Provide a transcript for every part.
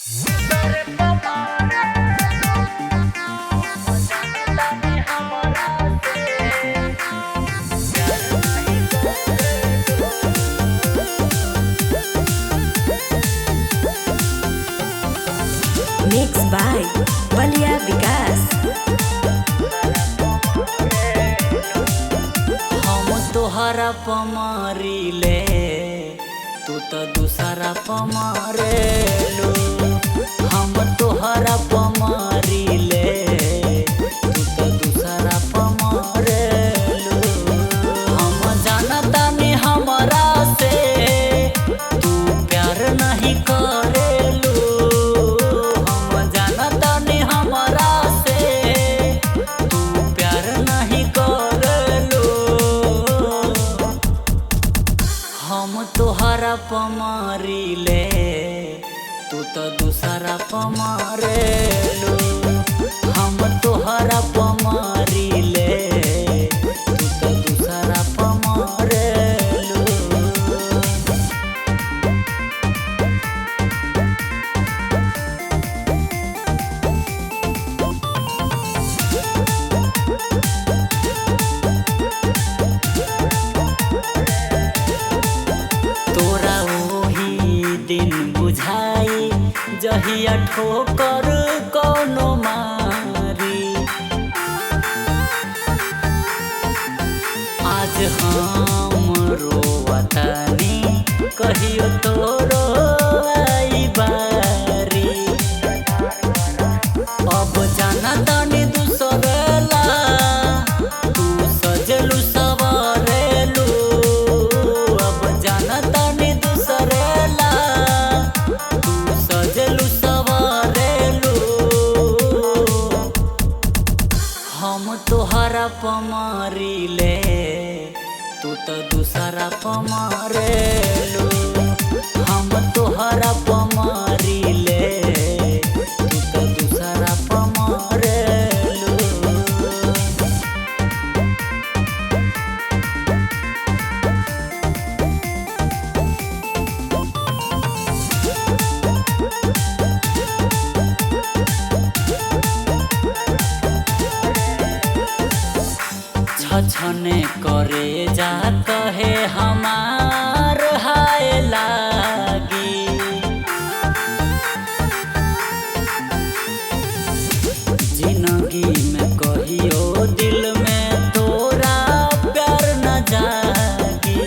Mixed by Balia विकास। हम तोहरा पमारी ले तू तो दूसरा पमारे लो। हम तोहरा पमारी ले तू तो दूसरा पमारे लो। हम जानता नहीं हमारा से तू प्यार नहीं करे लो। हम जानता नहीं हमारा से तू प्यार नहीं करे लो। हम तोहरा पमारी ले तू तो दूसरा पमारे लो। हम तोहरा पमारी ले तू तो दूसरा पमारे लो। तोरा वही दिन बुझाई जहिया ठोकर कोनो मारी। आज हम रोवतानी कहियो तोरो आई बारी। अब जाना तानी दूसरेला तू सजलू सवारेलू। अब जाना तानी दूसरेला तू सजलू सवारेलू। हम तोहरा पमारी ले तू तो दूसरा पमारे लो। हम तोहरा पमारी ले तू तो दूसरा पमारे लो। छछने करे जा कहे हमार हाय लागी। जिंदगी में कहियो दिल में तोरा प्यार न जागी।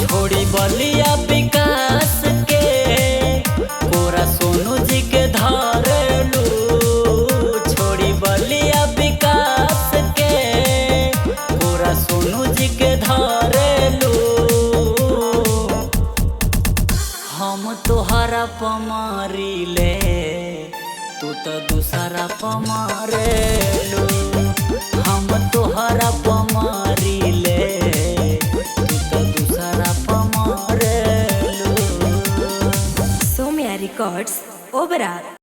छोड़ी बलिया विकास के कोरा सोनू जी के धरेलू। छोड़ी बलिया विकास के कोरा सोनू जी के धरेलू। हम तोहरा पमारी ले तू तो दूसरा पमारे लो। हम तोहरा पमारी ले तू तो दूसरा पमारे लो। Somya Records, Oberá।